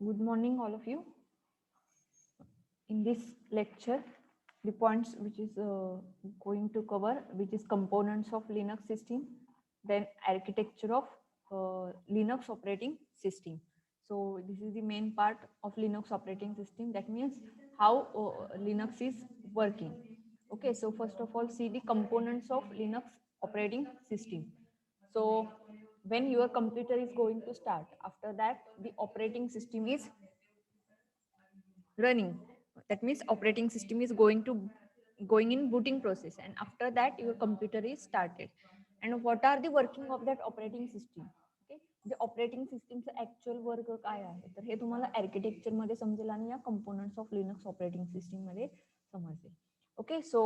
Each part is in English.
Good morning, all of you. In this lecture, the points which is going to cover, which is components of Linux system, then architecture of Linux operating system. So this is the main part of Linux operating system. That means how Linux is working. Okay, so first of all, see the components of Linux operating system. So when your computer is going to start, after that the operating system is running. That means operating system is going in booting process, and after that your computer is started. And what are the working of that operating system? Okay, the operating systemचं actual work काय आहे तर हे तुम्हाला architecture मध्ये समजेल आणि या components of Linux operating system मध्ये समजेल. Okay, so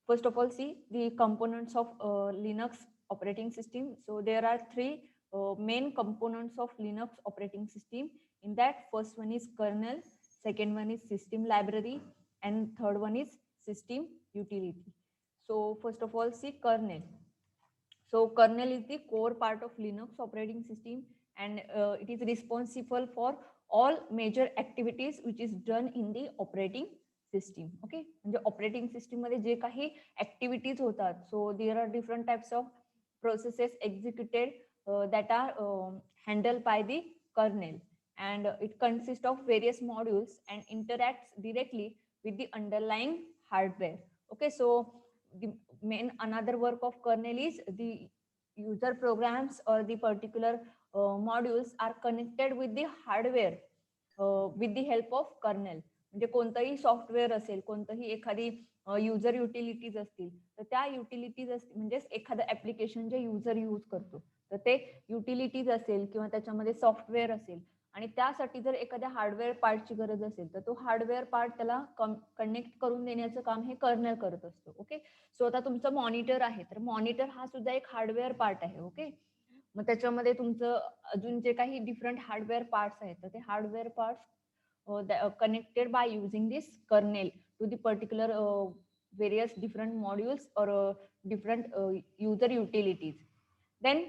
first of all, see the components of Linux operating system. So there are three main components of Linux operating system. In that, first one is kernel, second one is system library, and third one is system utility. So first of all, see kernel. So kernel is the core part of Linux operating system, and it is responsible for all major activities which is done in the operating system. Okay, म्हणजे operating system मध्ये जे काही activities होतात, so there are different types of processes executed that are handled by the kernel, and it consists of various modules and interacts directly with the underlying hardware. Okay, so the main another work of kernel is the user programs or the particular modules are connected with the hardware with the help of kernel. म्हणजे कोणतंही software असेल, कोणतंही एखादी user utilities असतील, तर त्या utilities म्हणजे एखादं ऍप्लिकेशन जे युजर यूज करतो, तर ते युटिलिटीज असेल किंवा त्याच्यामध्ये सॉफ्टवेअर असेल, आणि त्यासाठी जर एखाद्या हार्डवेअर पार्टची गरज असेल तर तो हार्डवेअर पार्ट त्याला कनेक्ट करून देण्याचं काम हे कर्नल करत असतो. ओके, सो आता तुमचं मॉनिटर आहे, तर मॉनिटर हा सुद्धा एक हार्डवेअर पार्ट आहे. ओके, मग त्याच्यामध्ये तुमचं अजून जे काही डिफरंट हार्डवेअर पार्ट्स आहेत, तर ते hardware parts connected by using this kernel to the particular various different modules or different user utilities. Then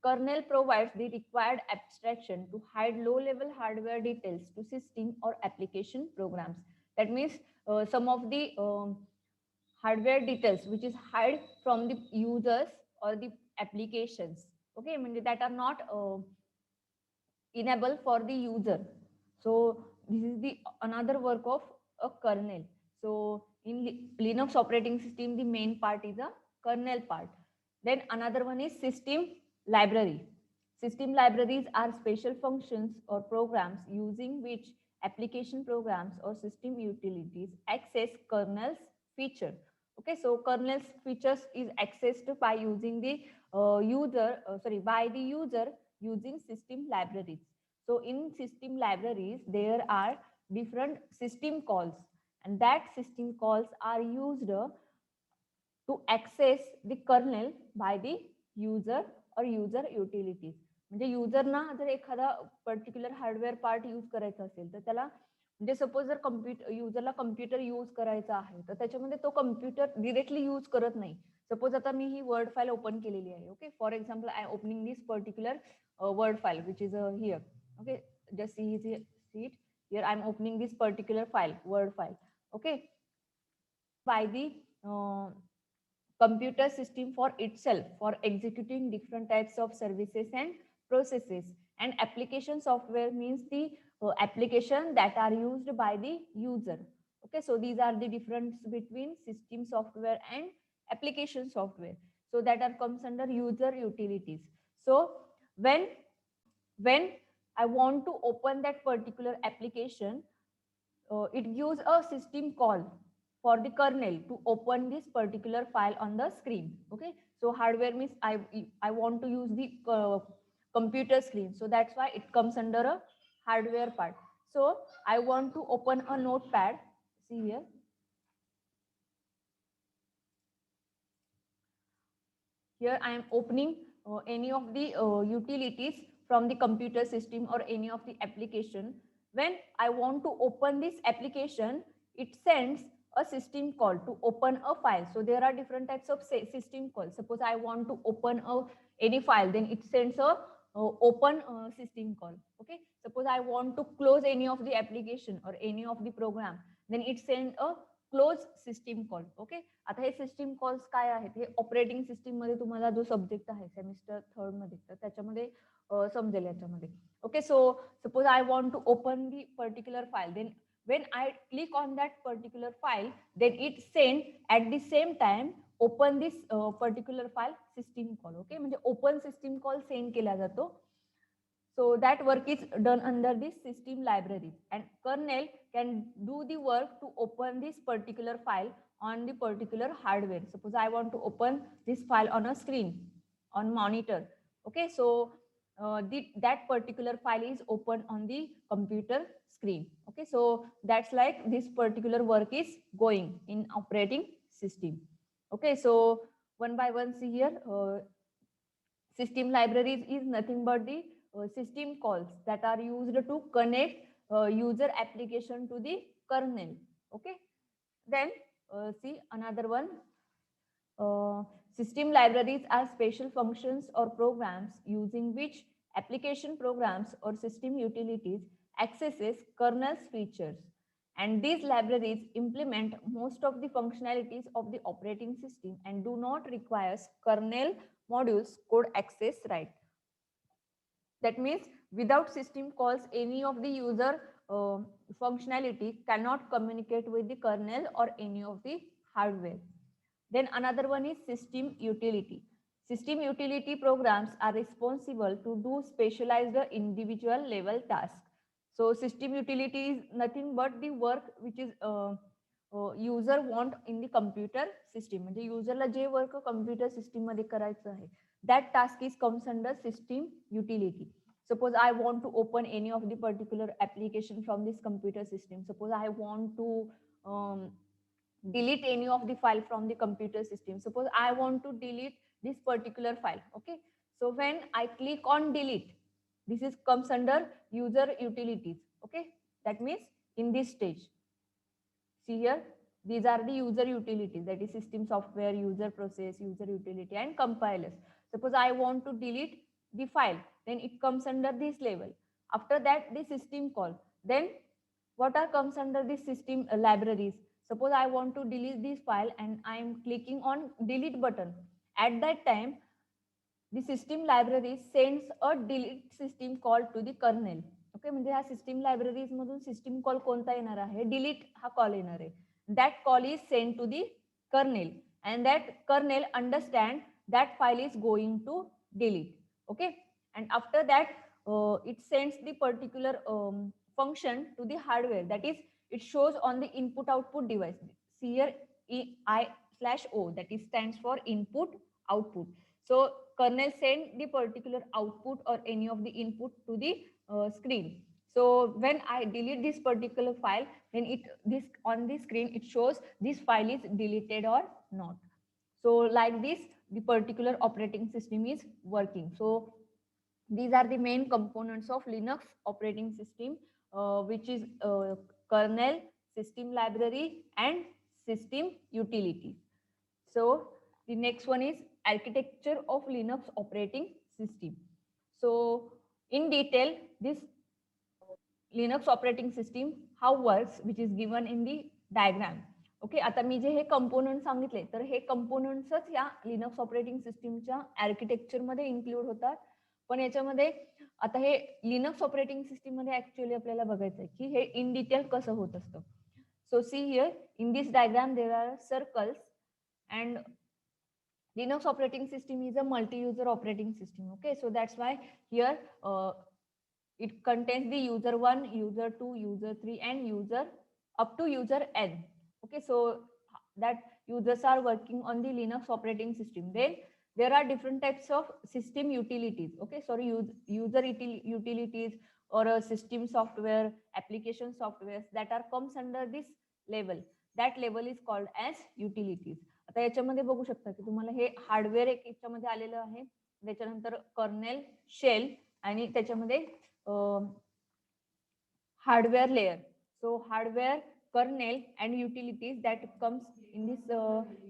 kernel provides the required abstraction to hide low-level hardware details to system or application programs. That means some of the hardware details which is hide from the users or the applications. Okay, म्हणजे that are not enable for the user. So this is the another work of a kernel. So in Linux operating system, the main part is a kernel part. Then another one is system library. System libraries are special functions or programs using which application programs or system utilities access kernel's feature. Okay, so kernel's features is accessed by using the by the user using system libraries. So in system libraries, there are different system calls, and that system calls are used to access the kernel by the user or user utilities. म्हणजे युजरना जर एखादा particular hardware part use करायचा असेल तर त्याला म्हणजे suppose जर युजरला कम्प्युटर यूज करायचा आहे तर त्याच्यामध्ये तो कम्प्युटर डिरेक्टली यूज करत नाही. सपोज आता मी ही वर्ड फाईल ओपन केलेली आहे. Okay, for example eye opening this particular word file which is here. Okay, just see it here. I'm opening this particular file, word file. Okay, by the computer system for itself for executing different types of services and processes. And application software means the application that are used by the user. Okay, so these are the difference between system software and application software, so that are comes under user utilities. So when I want to open that particular application, it gives a system call for the kernel to open this particular file on the screen. Okay, so hardware means I want to use the computer screen, so that's why it comes under a hardware part. So I want to open a notepad. See here. Here I am opening any of the utilities from the computer system or any of the application. When I want to open this application, it sends a system call to open a file. So there are different types of system calls. Suppose I want to open any file, then it sends a open system call. Okay, suppose I want to close any of the application or any of the program, then it send a close system call. Okay, आता हे system calls काय आहेत, हे operating system मध्ये तुम्हाला जो subject आहे semester third मध्ये तर त्याच्यामध्ये समजेल याच्यामध्ये. Okay, so suppose I want to open the particular file, then when I click on that particular file, then it send at the same time open this particular file system call. Okay, म्हणजे open system call send केला जातो. So that work is done under this system libraries, and kernel can do the work to open this particular file on the particular hardware. Suppose I want to open this file on a screen, on monitor. Okay, so that particular file is open on the computer screen. Okay, so that's like this particular work is going in operating system. Okay, so one by one see here, system libraries is nothing but the system calls that are used to connect user application to the kernel. Okay, then see another one. System libraries are special functions or programs using which application programs or system utilities accesses kernel's features, and these libraries implement most of the functionalities of the operating system and do not require kernel modules code access right. That means without system calls, any of the user functionality cannot communicate with the kernel or any of the hardware. Then another one is system utility. System utility programs are responsible to do specialized individual level tasks. So system utility is nothing but the work which is user want in the computer system. म्हणजे युजरला जे work computer system मध्ये करायचं आहे, that task is comes under system utility. Suppose I want to open any of the particular application from this computer system. Suppose I want to delete any of the file from the computer system. Suppose I want to delete this particular file. Okay, so when I click on delete, this is comes under user utilities. Okay, that means in this stage, see here, these are the user utilities, that is system software, user process, user utility, and compilers. Suppose I want to delete the file, then it comes under this level. After that, the system call. Then what are comes under the system libraries? Suppose I want to delete this file and I am clicking on delete button. At that time, the system library sends a delete system call to the kernel. ओके, म्हणजे ह्या system libraries मधून system call कोणता येणार आहे, delete हा call येणार आहे. That call is send to the kernel and that kernel understand that file is going to delete. Okay, and after that it sends the particular function to the hardware, that is it shows on the input output device. See here, I/O, that is stands for input output. So kernel send the particular output or any of the input to the screen. So when I delete this particular file, then this on the screen it shows this file is deleted or not. So like this the particular operating system is working. So these are the main components of Linux operating system, which is kernel, system library, and system utilities. So the next one is architecture of Linux operating system. So in detail, this Linux operating system how works, which is given in the diagram. Okay, आता मी जे हे component सांगितले तर हे कंपोनंट्सच या Linux operating सिस्टीमच्या architecture मध्ये include होतात. पण याच्यामध्ये आता हे लिनक्स ऑपरेटिंग सिस्टीम मध्ये ऍक्च्युअली आपल्याला बघायचं आहे की हे इन डिटेल कसं होत असतं. So see here in this diagram there are circles and Linux operating system is a multi-user operating system. Okay, so that's why here it contains the user 1, user 2, user 3, and user up to user n. Okay, so that users are working on the Linux operating system. Then there are different types of system utilities. Okay, sorry, user utilities or a system software, application software that are comes under this level. That level is called as utilities. आता याच्यामध्ये बघू शकता की तुम्हाला हे hardware एक याच्यामध्ये आलेलं आहे, त्याच्यानंतर कर्नेल, शेल आणि त्याच्यामध्ये hardware layer. So hardware kernel and utilities that comes in this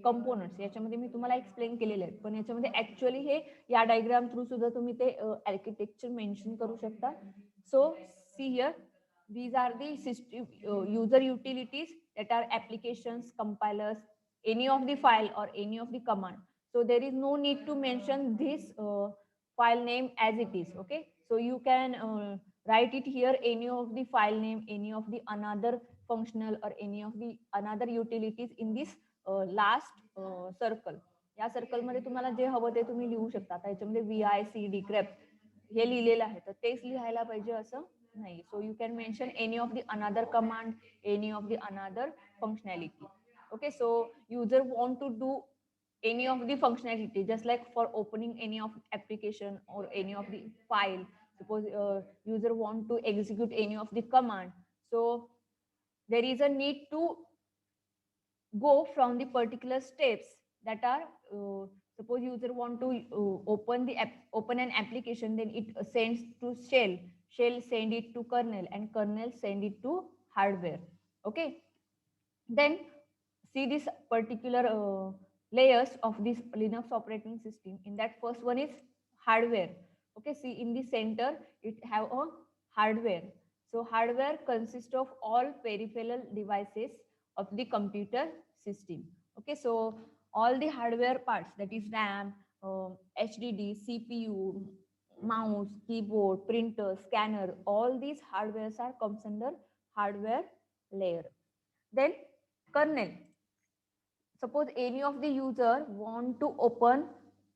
components. याच्यामध्ये मी तुम्हाला एक्सप्लेन केलेले आहेत, पण याच्यामध्ये ऍक्च्युअली हे या डायग्राम थ्रू सुद्धा तुम्ही ते आर्किटेक्चर मेन्शन करू शकता. So see here, these are the system user utilities that are applications, compilers, any of the file or any of the command. So there is no need to mention this file name as it is. Okay, so you can write it here, any of the file name, any of the another functional or any of the another utilities in this last circle. या circle मध्ये तुम्हाला जे हवं ते तुम्ही लिहू शकता. आता याच्यामध्ये VICD grep हे लिहिलेलं आहे, तर तेच लिहायला पाहिजे असं नाही. So you can mention any of the another command, any of the another functionality. Okay, so user want to do any of the functionality, just like for opening any of application or any of the file. Suppose user want to execute any of the command, so there is a need to go from the particular steps that are suppose user want to open an application, then it sends to shell send it to kernel, and kernel send it to hardware. Okay, then see this particular layers of this Linux operating system. In that, first one is hardware. Okay, see in the center it have a hardware. So hardware consists of all peripheral devices of the computer system. Okay, so all the hardware parts, that is RAM, HDD, CPU, mouse, keyboard, printer, scanner, all these hardwares are comes under hardware layer. Then kernel. Suppose any of the user want to open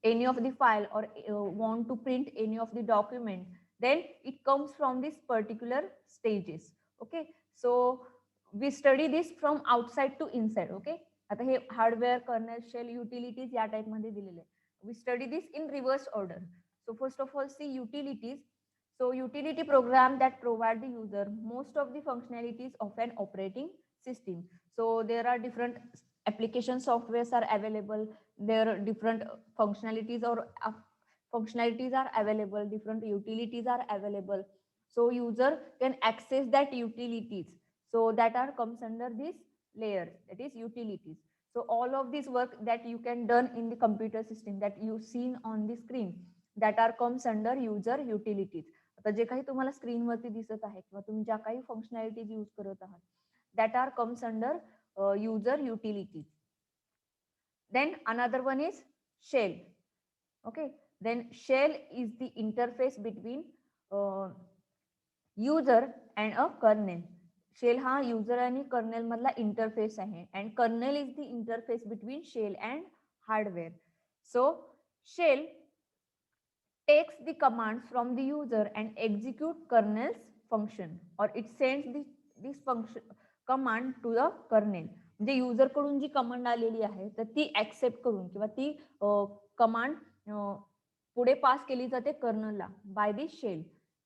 any of the file or want to print any of the document, then it comes from this particular stages. Okay, so we study this from outside to inside. Okay, आता हे hardware, colonel, shell, utilities या type मध्ये दिलेले आहे. We study this in reverse order. So first of all, see utilities. So utility program that provide the user most of the functionalities of an operating system. So there are different application softwares are available, there are different functionalities or functionalities are available, different utilities are available. So user can access that utilities, so that are comes under this layer, that is utilities. So all of this work that you can done in the computer system that you seen on the screen, that are comes under user utilities. आता जे काही तुम्हाला स्क्रीनवरती दिसत आहे किंवा तुम्ही ज्या काही functionalities use करत आहात, that are comes under user utilities. Then another one is shell. Okay, then shell is the interface between user and a kernel. Shell हा user आणि kernel मधला interface आहे, and kernel is the interface between shell and hardware. So shell takes the commands from the user and execute kernel's function, or it sends this function command to the kernel. म्हणजे user कडून जी command आलेली आहे तर ती accept करून किंवा ती command पुढे पास केली जाते कर्नलला by the shell.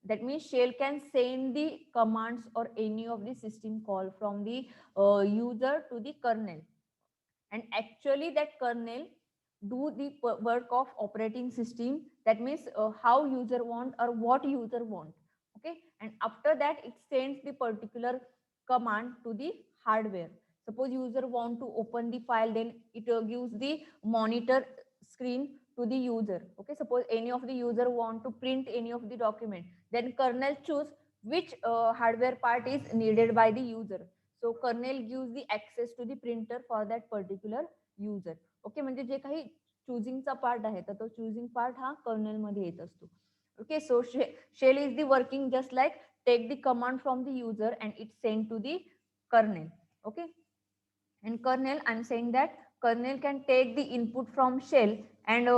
That means shell can send the commands or any of the system call from the user to the kernel, and actually that kernel do the work of operating system. That means how user want or what user want. Okay, and after that it sends the particular command to the hardware. Suppose user want to open the file, then it gives the monitor screen to the user. Okay, suppose any of the user want to print any of the document, then kernel choose which hardware part is needed by the user. So kernel gives the access to the printer for that particular user. Okay, म्हणजे जे काही चुजिंगचा part आहे तर तो choosing part हा colonel मध्ये येत असतो. Okay, so shell is the working just like take the command from the user and it send to the kernel. Okay, and kernel, I'm saying that kernel can take the input from shell and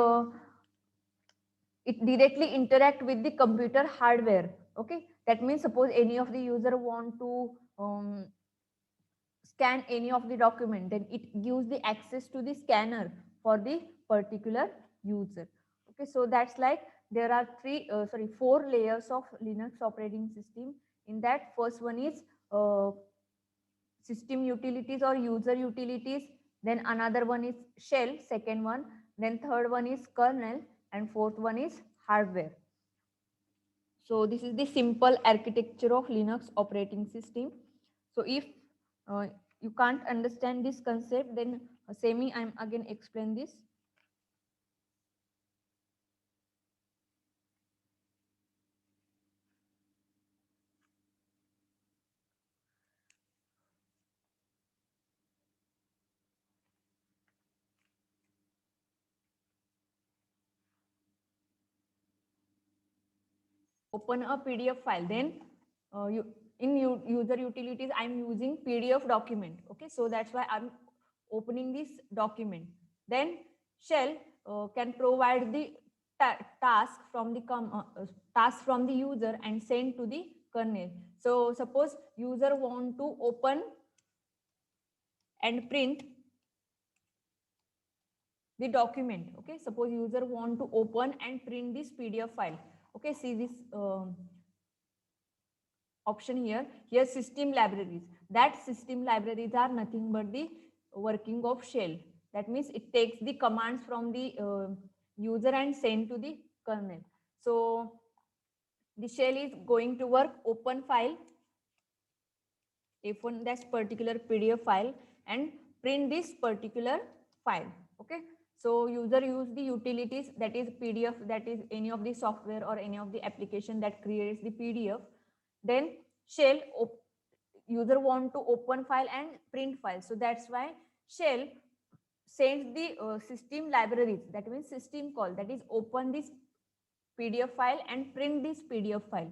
it directly interact with the computer hardware. Okay, that means suppose any of the user want to scan any of the document, then it gives the access to the scanner for the particular user. Okay, so that's like there are four layers of Linux operating system. In that, first one is system utilities or user utilities, then another one is shell, second one, then third one is kernel, and fourth one is hardware. So this is the simple architecture of Linux operating system. So if you can't understand this concept, then Semi, I'm again explain this. Open a PDF file, then you in user utilities I'm using PDF document. Okay, so that's why I'm opening this document. Then shell can provide the task from the task from the user and send to the kernel. So suppose user want to open and print the document. Okay, suppose user want to open and print this PDF file. Okay, see this option here. Here system libraries. That system libraries are nothing but the working of shell. That means it takes the commands from the user and send to the kernel. So the shell is going to work open file, F1 that particular PDF file, and print this particular file. Okay, so user use the utilities, that is PDF, that is any of the software or any of the application that creates the PDF. Then shell user want to open file and print file, so that's why shell sends the system libraries, that means system call, that is open this PDF file and print this PDF file.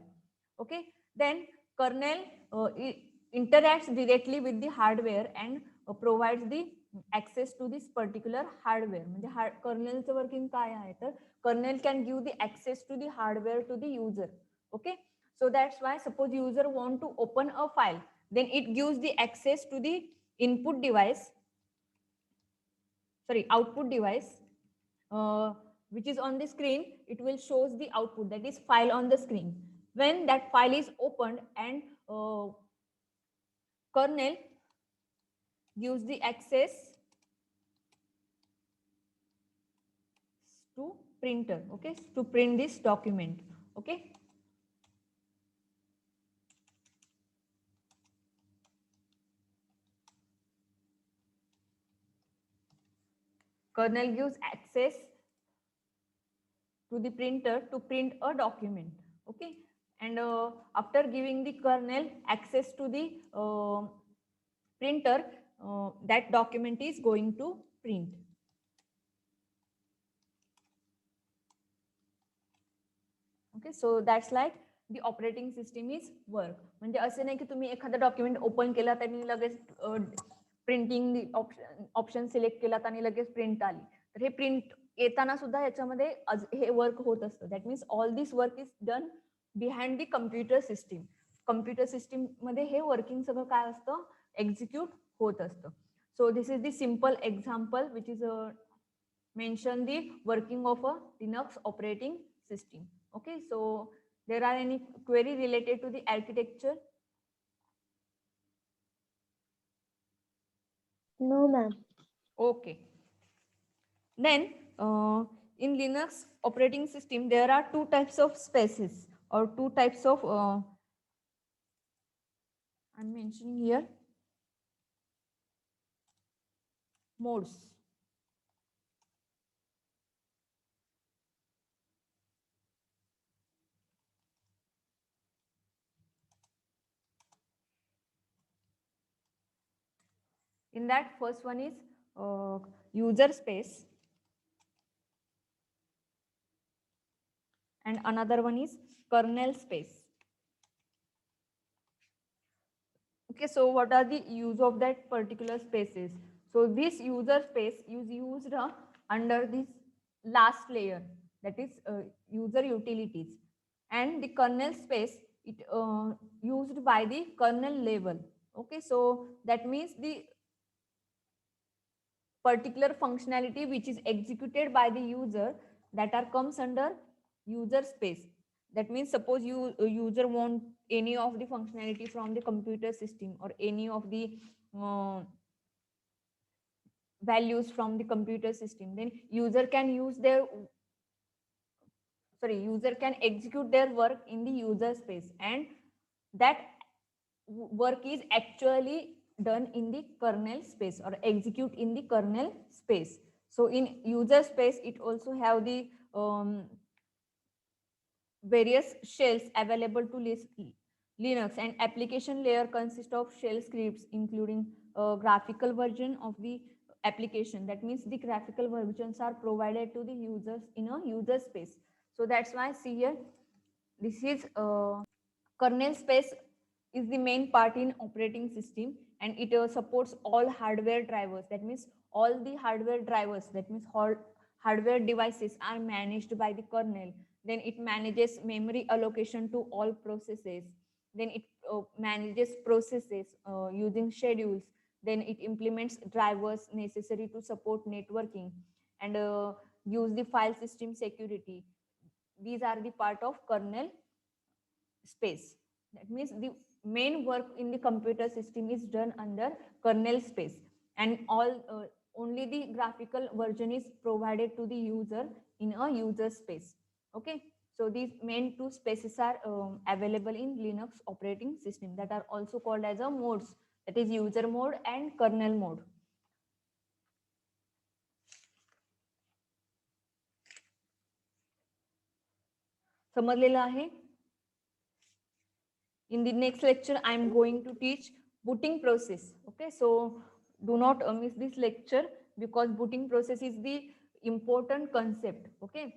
Okay, then kernel interacts directly with the hardware and provides the access to this particular hardware. म्हणजे kernelचं working काय आहे तर kernel can give the access to the hardware to the user. Okay, so that's why suppose user want to open a file, then it gives the access to the input device, sorry, output device, which is on the screen. It will shows the output, that is file on the screen. When that file is opened and kernel gives the access to printer, okay, to print this document. Okay, kernel gives access to the printer to print a document. Okay, and after giving the kernel access to the printer, that document is going to print. Okay, so that's like the operating system is work. म्हणजे असे नाही की तुम्ही एखादा document open केला आणि लगेच printing option select केलात आणि लगेच प्रिंट आली, तर हे प्रिंट येताना सुद्धा याच्यामध्ये हे वर्क होत असतं. That means all this work is done behind the computer system. Computer system मध्ये हे वर्किंग सगळं काय असतं, एक्झिक्यूट होत असतं. So this is the simple example which is mention the working of a Linux operating system. Okay, so there are any query related to the architecture? No, ma'am. Okay, then in Linux operating system there are two types of spaces or two types of I'm mentioning here modes. In that, first one is user space and another one is kernel space. Okay, so what are the use of that particular spaces? So this user space is used under this last layer, that is user utilities, and the kernel space it used by the kernel level. Okay, so that means the particular functionality which is executed by the user, that are comes under user space. That means suppose you user want any of the functionality from the computer system or any of the values from the computer system, then user can use their user can execute their work in the user space, and that work is actually done in the kernel space or execute in the kernel space. So in user space, it also have the various shells available to Linux, and application layer consists of shell scripts including a graphical version of the application. That means the graphical versions are provided to the users in a user space. So that's why see here, this is kernel space is the main part in operating system, and it supports all hardware drivers. That means all the hardware drivers, that means all hardware devices are managed by the kernel. Then it manages memory allocation to all processes. Then it manages processes using schedules. Then it implements drivers necessary to support networking and use the file system security. These are the part of kernel space. That means the main work in the computer system is done under kernel space, and all only the graphical version is provided to the user in a user space. Okay, so these main two spaces are available in Linux operating system, that are also called as a modes, that is user mode and kernel mode. समजलेलं आहे? In the next lecture, I am going to teach booting process. Okay, so do not miss this lecture, because booting process is the important concept. Okay,